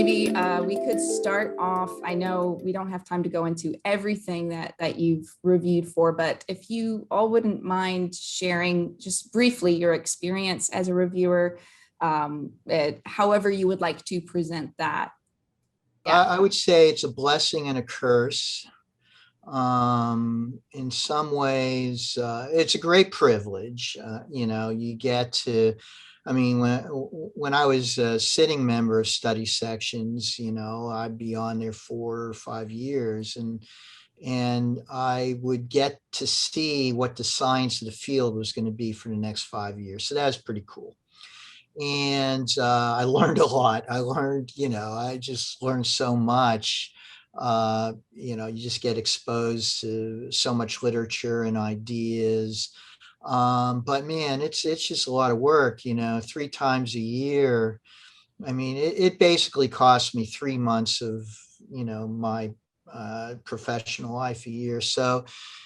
maybe we could start off. I know we don't have time to go into everything that you've reviewed for, but if you all wouldn't mind sharing just briefly your experience as a reviewer, however you would like to present that. Yeah. I would say it's a blessing and a curse. In some ways, it's a great privilege. You get to, I mean, when I was a sitting member of study sections, I'd be on there 4 or 5 years, and I would get to see what the science of the field was going to be for the next 5 years. So that was pretty cool. And I learned a lot. I just learned so much. You just get exposed to so much literature and ideas. But man, it's just a lot of work, 3 times a year. I mean, it basically cost me 3 months of, my professional life a year. So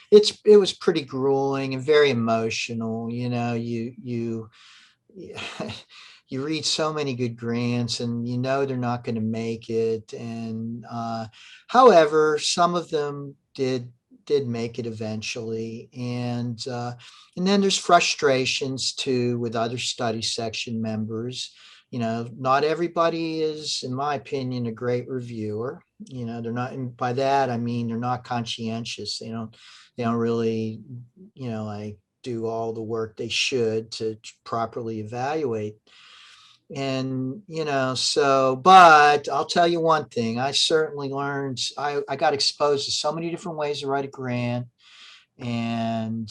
it was pretty grueling and very emotional. You read so many good grants and they're not going to make it. And however, some of them did make it eventually. And then there's frustrations too with other study section members. Not everybody is, in my opinion, a great reviewer. They're not, and by that I mean they're not conscientious. They don't really, like do all the work they should to properly evaluate. And, but I'll tell you one thing, I certainly learned, I got exposed to so many different ways to write a grant. And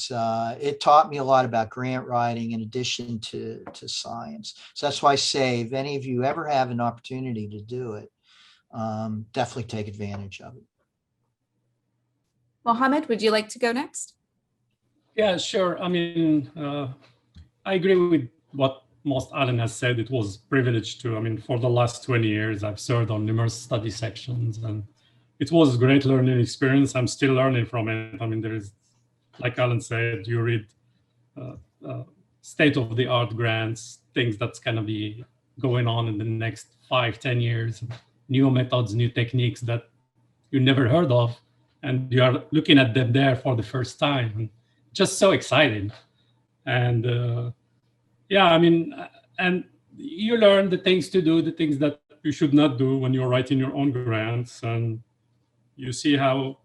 it taught me a lot about grant writing in addition to science. So that's why I say, if any of you ever have an opportunity to do it, definitely take advantage of it. Mohamed, would you like to go next? Yeah, sure. I mean, I agree with what most Alan has said. It was a privilege to, for the last 20 years, I've served on numerous study sections, and it was a great learning experience. I'm still learning from it. There is, like Alan said, you read state-of-the-art grants, things that's going to be going on in the next 5-10 years, new methods, new techniques that you never heard of, and you are looking at them there for the first time. And just so exciting. And and you learn the things to do, the things that you should not do when you're writing your own grants. And you see how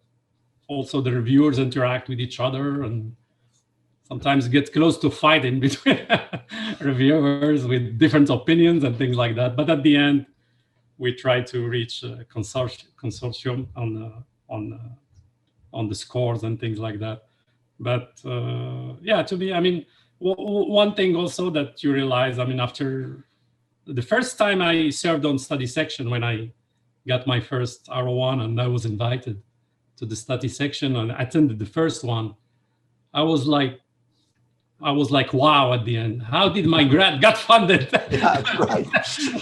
also the reviewers interact with each other, and sometimes get close to fighting between reviewers with different opinions and things like that. But at the end, we try to reach a consortium on the scores and things like that. But to me, one thing also that you realize, after the first time I served on study section, when I got my first R01 and I was invited to the study section and attended the first one, I was like, wow, at the end, how did my grant got funded? Yeah, right.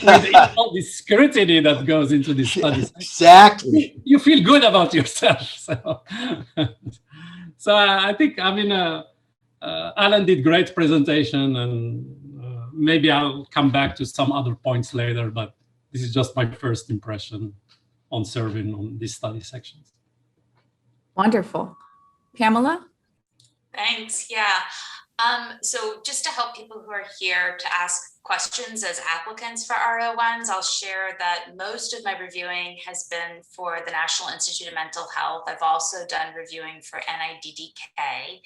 With all the scrutiny that goes into this study. Exactly. You feel good about yourself. So I think, Alan did great presentation, and maybe I'll come back to some other points later, but this is just my first impression on serving on these study sections. Wonderful. Pamela? Thanks, yeah. So just to help people who are here to ask questions as applicants for R01s, I'll share that most of my reviewing has been for the National Institute of Mental Health. I've also done reviewing for NIDDK,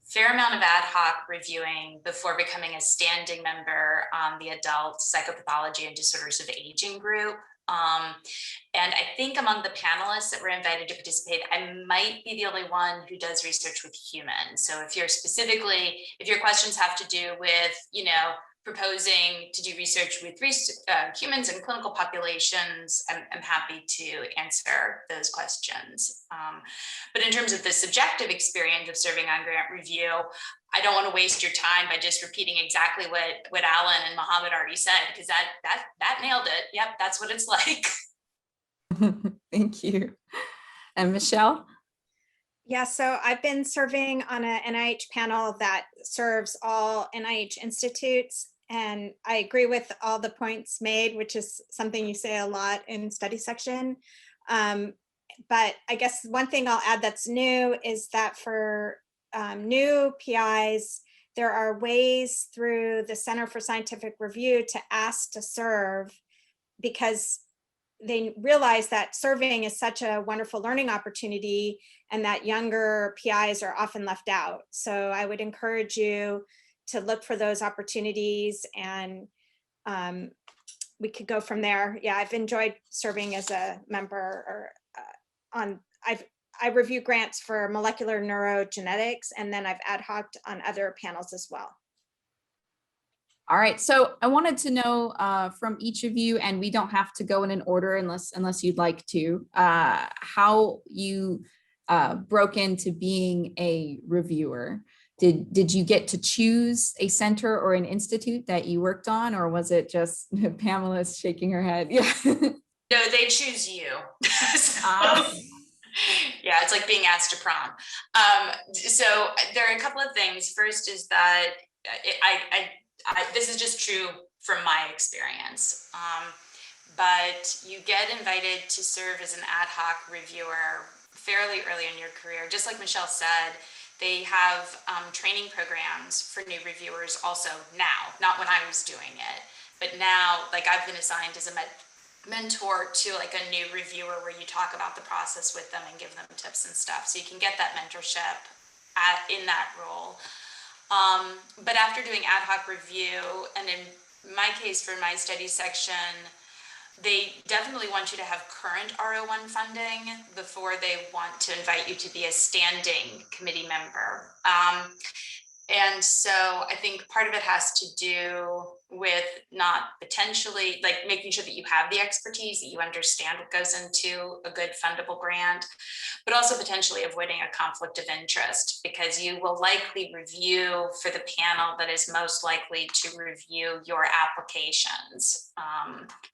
fair amount of ad hoc reviewing before becoming a standing member on the Adult Psychopathology and Disorders of Aging group. And I think among the panelists that were invited to participate, I might be the only one who does research with humans. So if your questions have to do with, proposing to do research with humans and clinical populations, I'm happy to answer those questions. But in terms of the subjective experience of serving on grant review, I don't want to waste your time by just repeating exactly what Alan and Mohamed already said, because that nailed it. Yep, that's what it's like. Thank you. And Michelle? Yeah, so I've been serving on an NIH panel that serves all NIH institutes, And I agree with all the points made, which is something you say a lot in study section. But I guess one thing I'll add that's new is that for new PIs, there are ways through the Center for Scientific Review to ask to serve, because they realize that serving is such a wonderful learning opportunity and that younger PIs are often left out. So I would encourage you to look for those opportunities, and we could go from there. Yeah, I've enjoyed serving as a member or I review grants for molecular neurogenetics, and then I've ad hoc'd on other panels as well. All right, so I wanted to know from each of you, and we don't have to go in an order unless you'd like to, how you broke into being a reviewer. Did you get to choose a center or an institute that you worked on, or was it just Pamela's shaking her head? Yeah. No, they choose you. Yeah, it's like being asked to prom. So there are a couple of things. First is that this is just true from my experience, but you get invited to serve as an ad hoc reviewer fairly early in your career. Just like Michelle said, they have training programs for new reviewers also now, not when I was doing it, but now, like, I've been assigned as a mentor to like a new reviewer where you talk about the process with them and give them tips and stuff. So you can get that mentorship in that role. But after doing ad hoc review, and in my case for my study section, they definitely want you to have current R01 funding before they want to invite you to be a standing committee member. And so I think part of it has to do with not potentially, like, making sure that you have the expertise, that you understand what goes into a good fundable grant, but also potentially avoiding a conflict of interest, because you will likely review for the panel that is most likely to review your applications.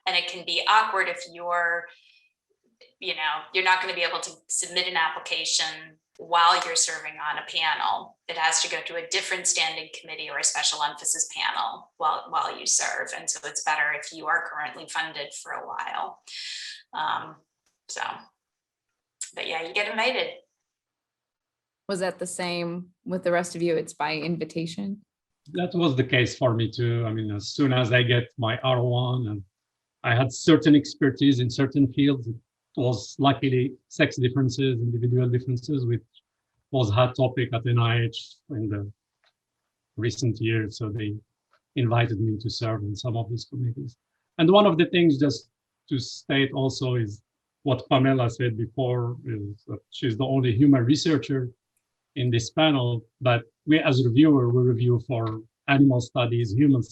And it can be awkward if you're not going to be able to submit an application while you're serving on a panel. It has to go to a different standing committee or a special emphasis panel while you serve. And so it's better if you are currently funded for a while. But yeah, you get invited. Was that the same with the rest of you? It's by invitation? That was the case for me too. I mean, as soon as I get my R1 and I had certain expertise in certain fields, it was luckily sex differences, individual differences, which was a hot topic at NIH in the recent years. So they invited me to serve in some of these committees. And one of the things, just to state also, is what Pamela said before, is that she's the only human researcher in this panel, but we as a reviewer, we review for animal studies, human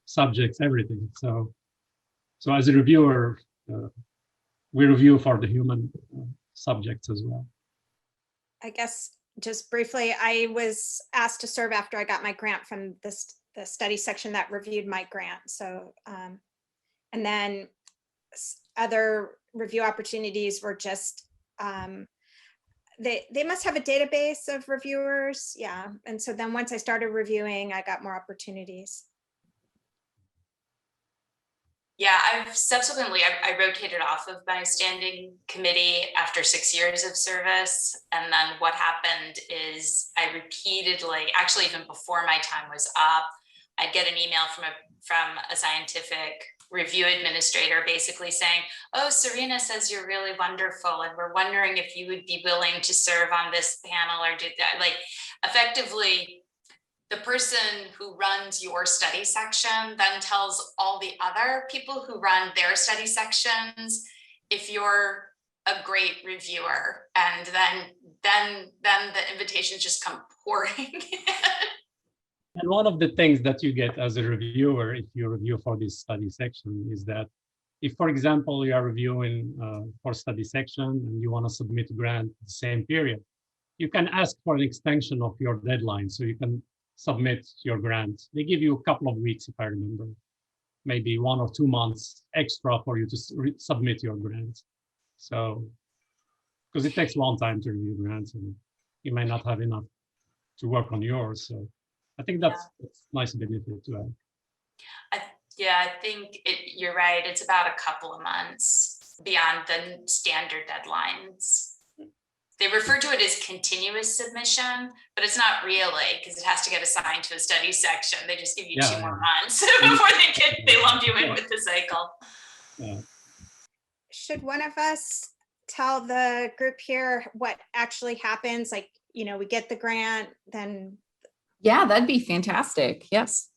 subjects, everything. So as a reviewer, we review for the human subjects as well. I guess just briefly, I was asked to serve after I got my grant from the study section that reviewed my grant. So, and then other review opportunities were just, they must have a database of reviewers. Yeah. And so then once I started reviewing, I got more opportunities. Yeah, I rotated off of my standing committee after 6 years of service. And then what happened is I repeatedly, actually even before my time was up, I'd get an email from a scientific review administrator basically saying, oh, Serena says you're really wonderful, and we're wondering if you would be willing to serve on this panel or do that. Like, effectively, the person who runs your study section then tells all the other people who run their study sections if you're a great reviewer, and then the invitations just come pouring in. And one of the things that you get as a reviewer, if you review for this study section, is that if, for example, you are reviewing for study section and you want to submit a grant the same period, you can ask for an extension of your deadline, so you can submit your grant. They give you a couple of weeks, if I remember, maybe 1 or 2 months extra for you to submit your grant. So, because it takes a long time to review grants and you may not have enough to work on yours. So I think that's a nice benefit to have. Yeah, I think you're right. It's about a couple of months beyond the standard deadlines. They refer to it as continuous submission, but it's not really, because it has to get assigned to a study section. They just give you 2 more months before they lump you in with the cycle. Yeah. Should one of us tell the group here what actually happens? Like, we get the grant, then. Yeah, that'd be fantastic. Yes.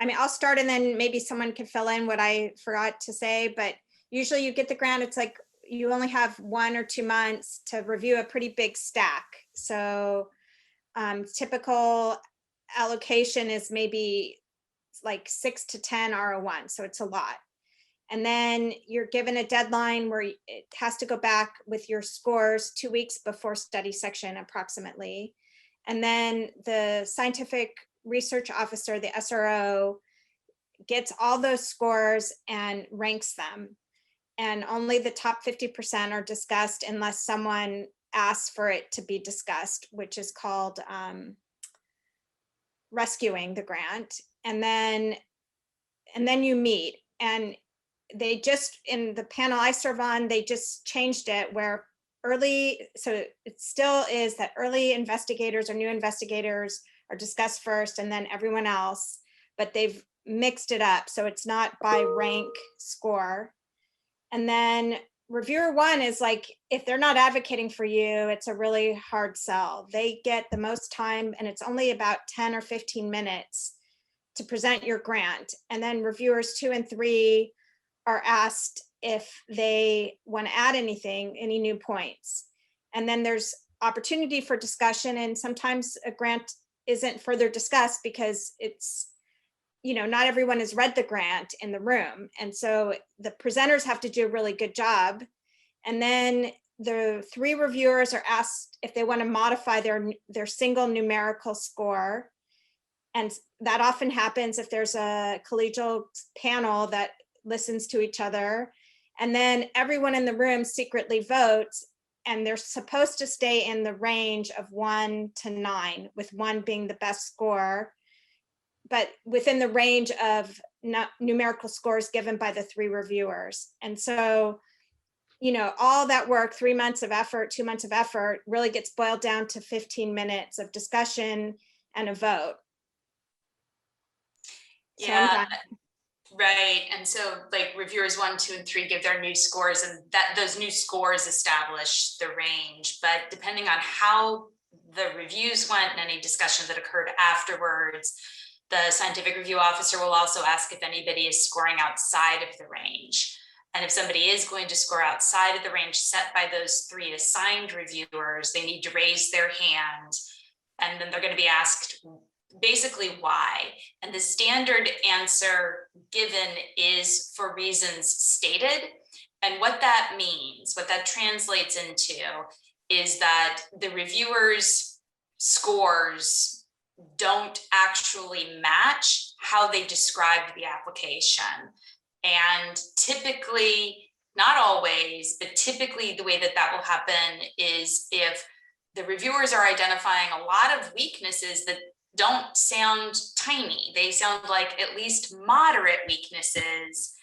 I mean, I'll start and then maybe someone can fill in what I forgot to say, but usually you get the grant, it's like you only have 1 or 2 months to review a pretty big stack. So typical allocation is maybe like 6 to 10 R01. So it's a lot. And then you're given a deadline where it has to go back with your scores 2 weeks before study section approximately. And then the scientific research officer, the SRO, gets all those scores and ranks them. And only the top 50% are discussed unless someone asks for it to be discussed, which is called rescuing the grant. And then you meet. And they just, in the panel I serve on, they just changed it where so it still is that early investigators or new investigators are discussed first and then everyone else, but they've mixed it up. So it's not by rank score. And then reviewer 1 is like, if they're not advocating for you, it's a really hard sell. They get the most time and it's only about 10 or 15 minutes to present your grant. And then reviewers 2 and 3 are asked if they want to add anything, any new points. And then there's opportunity for discussion. And sometimes a grant isn't further discussed because it's, not everyone has read the grant in the room. And so the presenters have to do a really good job. And then the 3 reviewers are asked if they want to modify their single numerical score. And that often happens if there's a collegial panel that listens to each other. And then everyone in the room secretly votes, and they're supposed to stay in the range of 1 to 9, with 1 being the best score, but within the range of numerical scores given by the 3 reviewers. And so, all that work, 3 months of effort, 2 months of effort, really gets boiled down to 15 minutes of discussion and a vote. Yeah. Right. And so like reviewers 1, 2, and 3 give their new scores, and those new scores establish the range. But depending on how the reviews went and any discussion that occurred afterwards, the scientific review officer will also ask if anybody is scoring outside of the range. And if somebody is going to score outside of the range set by those 3 assigned reviewers, they need to raise their hand, and then they're going to be asked basically why. And the standard answer given is for reasons stated. And what that means, what that translates into, is that the reviewers' scores don't actually match how they described the application. And typically, not always, but typically the way that will happen is if the reviewers are identifying a lot of weaknesses that don't sound tiny, they sound like at least moderate weaknesses,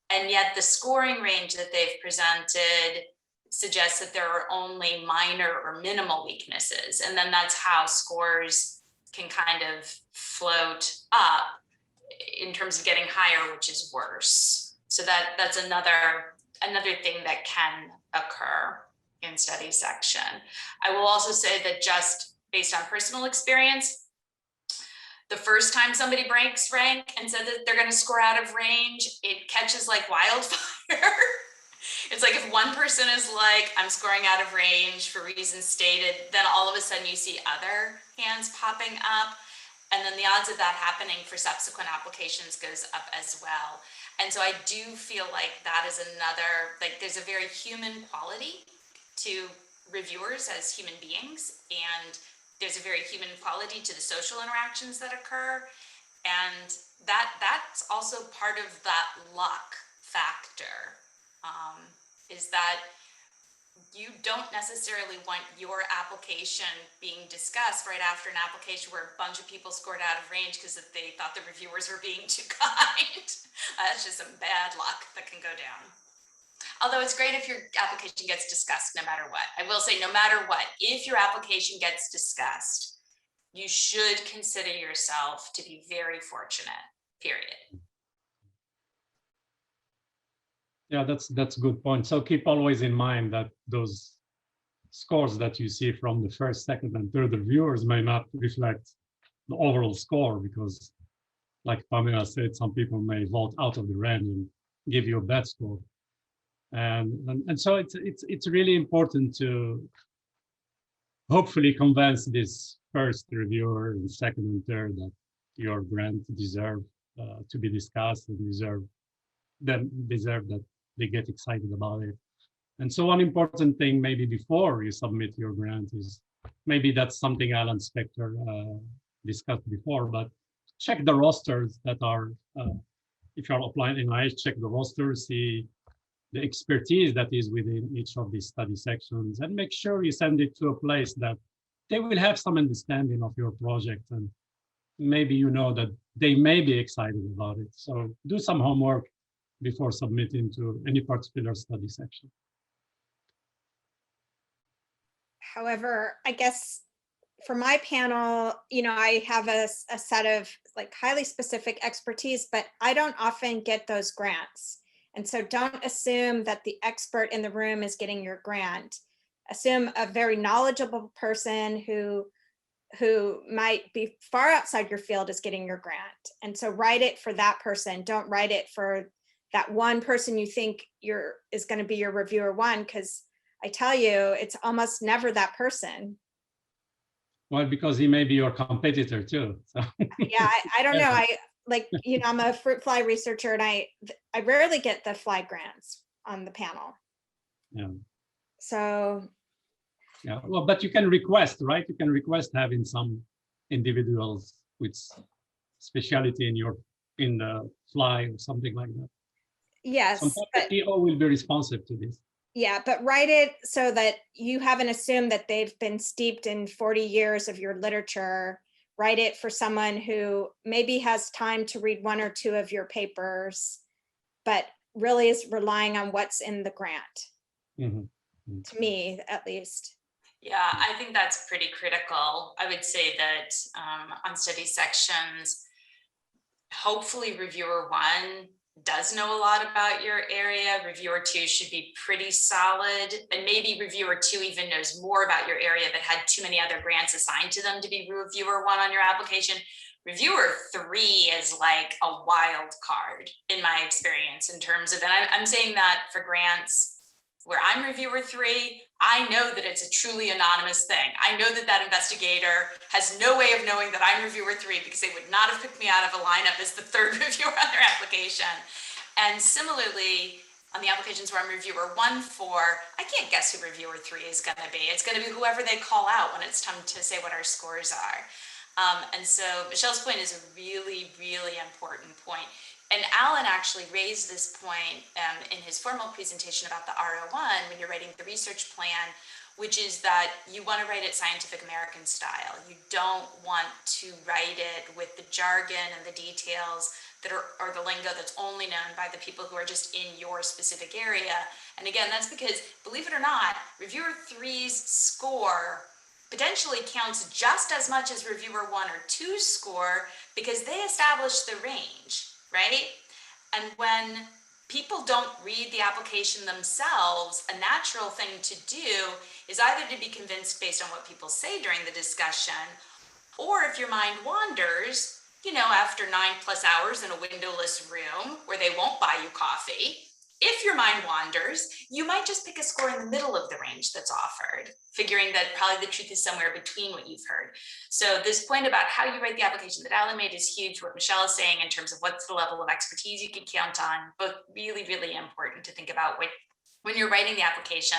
and yet the scoring range that they've presented suggests that there are only minor or minimal weaknesses. And then that's how scores can kind of float up in terms of getting higher, which is worse. So that's another thing that can occur in study section. I will also say that just based on personal experience, the first time somebody breaks rank and said that they're going to score out of range, it catches like wildfire. It's like if one person is like, I'm scoring out of range for reasons stated, then all of a sudden you see other hands popping up. And then the odds of that happening for subsequent applications goes up as well. And so I do feel like that is another, like there's a very human quality to reviewers as human beings, and there's a very human quality to the social interactions that occur. And that's also part of that luck factor, is that you don't necessarily want your application being discussed right after an application where a bunch of people scored out of range because they thought the reviewers were being too kind. That's just some bad luck that can go down. Although it's great if your application gets discussed no matter what. I will say no matter what, if your application gets discussed, you should consider yourself to be very fortunate, period. Yeah, that's a good point. So keep always in mind that those scores that you see from the first, second, and third reviewers may not reflect the overall score, because like Pamela said, some people may vote out of the range and give you a bad score. And so it's really important to hopefully convince this first reviewer and second and third that your grant deserve to be discussed, and deserve that they get excited about it. And so one important thing maybe before you submit your grant is, maybe that's something Alan Spector discussed before, but check the rosters that are, if you're applying in NIH, check the rosters, see the expertise that is within each of these study sections, and make sure you send it to a place that they will have some understanding of your project, and maybe you know that they may be excited about it. So do some homework before submitting to any particular study section. However, I guess for my panel, I have a set of like highly specific expertise, but I don't often get those grants. And so don't assume that the expert in the room is getting your grant. Assume a very knowledgeable person who might be far outside your field is getting your grant. And so write it for that person. Don't write it for that one person you think is going to be your reviewer one, because I tell you, it's almost never that person. Well, because he may be your competitor too. So. Yeah, I don't know. I'm a fruit fly researcher, and I rarely get the fly grants on the panel. Yeah. So. Yeah, well, but you can request, right? You can request having some individuals with specialty in the fly or something like that. Yes. Sometimes the PO will be responsive to this. Yeah, but write it so that you haven't assumed that they've been steeped in 40 years of your literature. Write it for someone who maybe has time to read one or two of your papers, but really is relying on what's in the grant. Mm-hmm. To me, at least. Yeah, I think that's pretty critical. I would say that on study sections, hopefully reviewer one does know a lot about your area. Reviewer two should be pretty solid, and maybe reviewer two even knows more about your area but had too many other grants assigned to them to be reviewer one on your application. Reviewer three is like a wild card in my experience in terms of, and I'm saying that for grants where I'm reviewer three, I know that it's a truly anonymous thing. I know that that investigator has no way of knowing that I'm reviewer three, because they would not have picked me out of a lineup as the third reviewer on their application. And similarly, on the applications where I'm reviewer 1 for, I can't guess who reviewer 3 is gonna be. It's gonna be whoever they call out when it's time to say what our scores are. And so Michelle's point is a really, really important point. And Alan actually raised this point in his formal presentation about the RO1 when you're writing the research plan, which is that you want to write it Scientific American style. You don't want to write it with the jargon and the details that are, or the lingo that's only known by the people who are just in your specific area. And again, that's because, believe it or not, reviewer 3's score potentially counts just as much as reviewer 1 or 2's score, because they establish the range. Right? And when people don't read the application themselves, a natural thing to do is either to be convinced based on what people say during the discussion, or if your mind wanders, after 9+ hours in a windowless room where they won't buy you coffee, if your mind wanders, you might just pick a score in the middle of the range that's offered, figuring that probably the truth is somewhere between what you've heard. So this point about how you write the application that Alan made is huge. What Michelle is saying in terms of what's the level of expertise you can count on, both really, really important to think about when you're writing the application,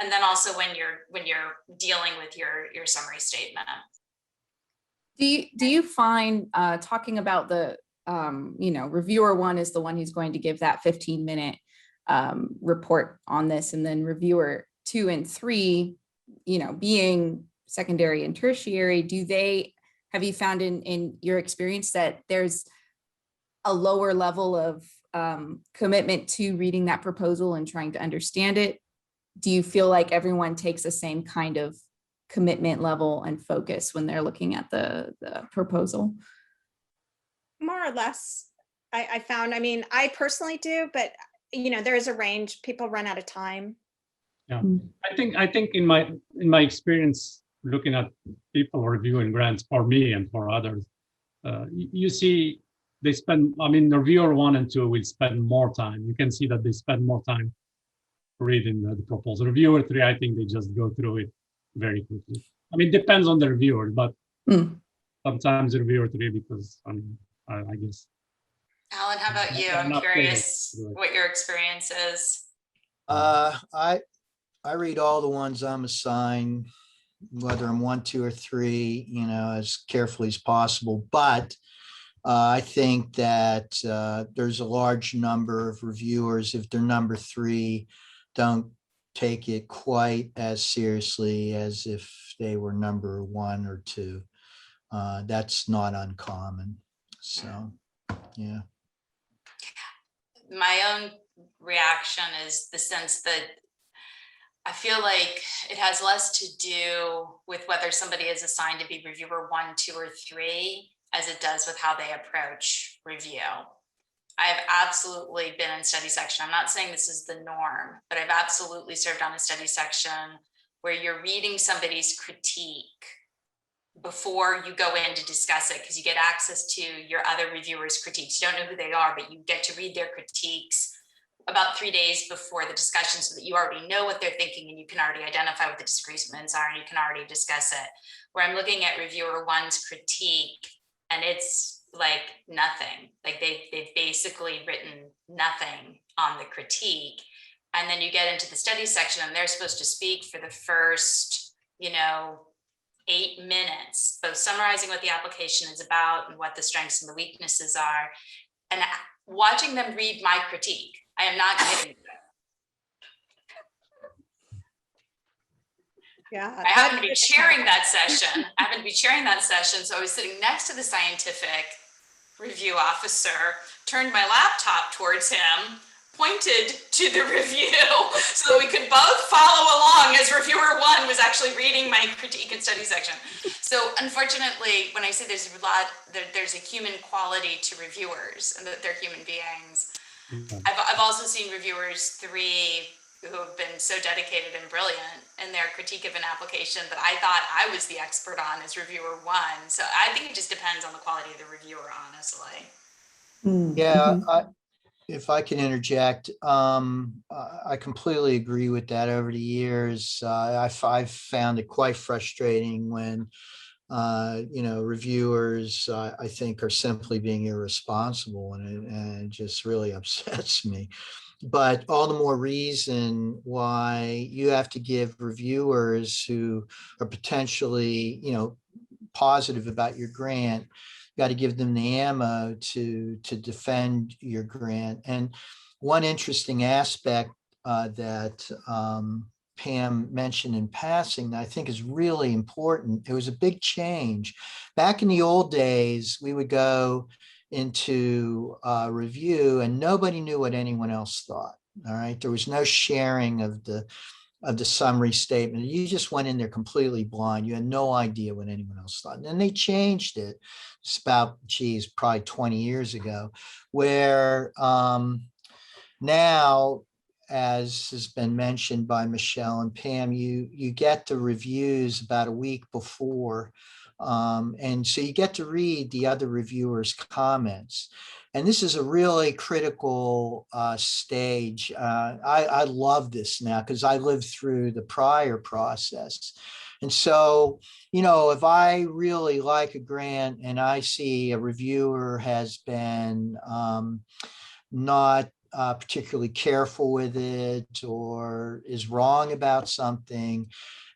and then also when you're dealing with your summary statement. Do you find talking about the reviewer 1 is the one who's going to give that 15-minute report on this, and then reviewer 2 and 3, being secondary and tertiary, have you found in your experience that there's a lower level of commitment to reading that proposal and trying to understand it? Do you feel like everyone takes the same kind of commitment level and focus when they're looking at the proposal? More or less, I found. I mean, I personally do, but there is a range. People run out of time. Yeah, I think in my experience looking at people reviewing grants for me and for others, you see they spend. I mean, the reviewer 1 and 2 will spend more time. You can see that they spend more time reading the proposal. Reviewer 3, I think they just go through it very quickly. I mean, it depends on the reviewer, but sometimes the reviewer 3 because I guess. Alan, how about you? I'm curious what your experience is. I read all the ones I'm assigned, whether I'm 1, 2, or 3, as carefully as possible. But I think that there's a large number of reviewers, if they're number 3, don't take it quite as seriously as if they were number 1 or 2. That's not uncommon. So, yeah. My own reaction is the sense that I feel like it has less to do with whether somebody is assigned to be reviewer 1, 2, or 3, as it does with how they approach review. I've absolutely been in study section. I'm not saying this is the norm, but I've absolutely served on a study section where you're reading somebody's critique before you go in to discuss it, because you get access to your other reviewers' critiques. You don't know who they are, but you get to read their critiques about 3 days before the discussion so that you already know what they're thinking and you can already identify what the disagreements are and you can already discuss it. Where I'm looking at reviewer 1's critique and it's like nothing, like they've basically written nothing on the critique. And then you get into the study section and they're supposed to speak for the first, 8 minutes, both summarizing what the application is about and what the strengths and the weaknesses are. And watching them read my critique, I am not kidding. Yeah, I happened to be chairing that session. So I was sitting next to the scientific review officer, turned my laptop towards him, pointed to the review so that we could both follow along as reviewer 1 was actually reading my critique and study section. So unfortunately, when I say there's a human quality to reviewers and that they're human beings. I've also seen reviewers 3 who have been so dedicated and brilliant in their critique of an application that I thought I was the expert on as reviewer 1. So I think it just depends on the quality of the reviewer, honestly. Yeah, if I can interject, I completely agree with that. Over the years, I've found it quite frustrating when, reviewers, I think, are simply being irresponsible, and it just really upsets me. But all the more reason why you have to give reviewers who are potentially, positive about your grant, got to give them the ammo to defend your grant. And one interesting aspect that Pam mentioned in passing that I think is really important, it was a big change. Back in the old days, we would go into review and nobody knew what anyone else thought. All right, there was no sharing of the summary statement. You just went in there completely blind. You had no idea what anyone else thought. And then they changed it. It's about, probably 20 years ago, where now, as has been mentioned by Michelle and Pam, you get the reviews about a week before. And so you get to read the other reviewers' comments. And this is a really critical stage. I love this now because I lived through the prior process. And so, if I really like a grant and I see a reviewer has been not particularly careful with it or is wrong about something,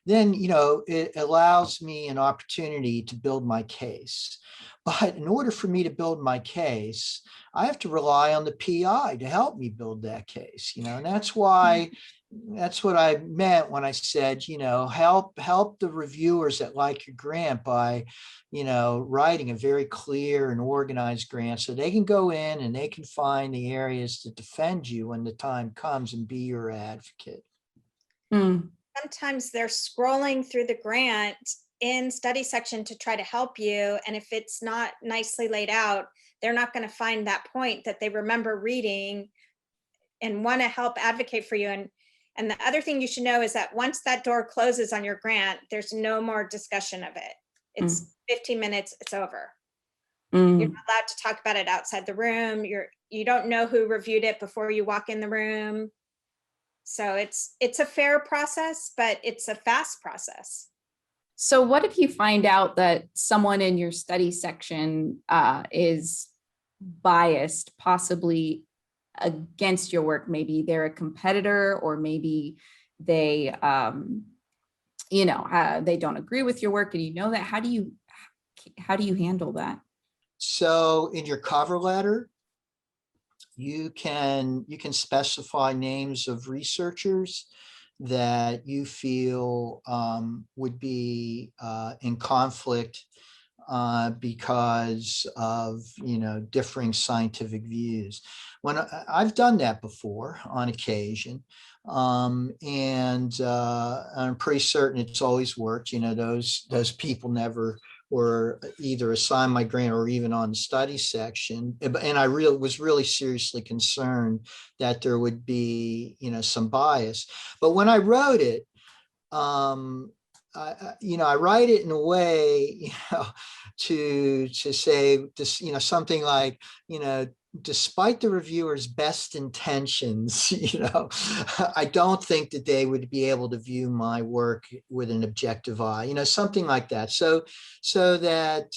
then, you know, it allows me an opportunity to build my case. But in order for me to build my case, I have to rely on the PI to help me build that case, you know, and that's why, that's what I meant when I said, you know, help the reviewers that like your grant by, you know, writing a very clear and organized grant so they can go in and they can find the areas to defend you when the time comes and be your advocate. Mm. Sometimes they're scrolling through the grant in study section to try to help you. And if it's not nicely laid out, they're not going to find that point that they remember reading and want to help advocate for you. And the other thing you should know is that once that door closes on your grant, there's no more discussion of it. It's 15 minutes, it's over. You're not allowed to talk about it outside the room. You don't know who reviewed it before you walk in the room. So it's a fair process, but it's a fast process. So what if you find out that someone in your study section is biased, possibly against your work? Maybe they're a competitor, or maybe they, you know, they don't agree with your work, and you know that. How do you handle that? So in your cover letter, you can specify names of researchers that you feel would be in conflict because of, you know, differing scientific views. When I've done that before on occasion, and I'm pretty certain it's always worked. You know, those people never were either assigned my grant or even on the study section. And I was really seriously concerned that there would be, you know, some bias. But when I wrote it, you know, I write it in a way, you know, to say this, you know, something like, you know, despite the reviewer's best intentions, you know, I don't think that they would be able to view my work with an objective eye, you know, something like that. So that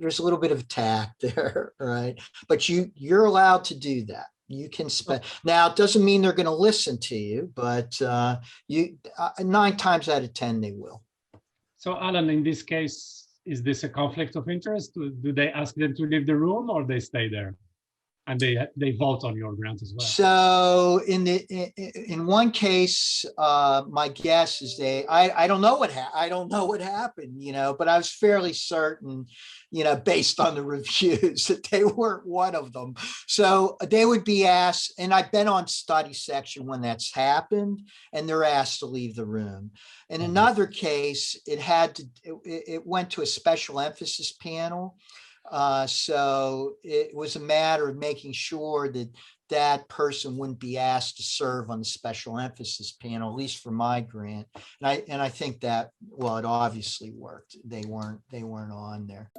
there's a little bit of tact there, right? But you're allowed to do that. You can spend. Now, it doesn't mean they're going to listen to you, but 9 times out of 10 they will. So, Alan, in this case, is this a conflict of interest? Do they ask them to leave the room, or they stay there and they vote on your grant as well? So in one case, my guess is I don't know what happened, you know, but I was fairly certain, you know, based on the reviews, that they weren't one of them. So they would be asked, and I've been on study section when that's happened, and they're asked to leave the room. In another case, it went to a special emphasis panel. So it was a matter of making sure that that person wouldn't be asked to serve on the special emphasis panel, at least for my grant. And I think that, well, it obviously worked. They weren't on there.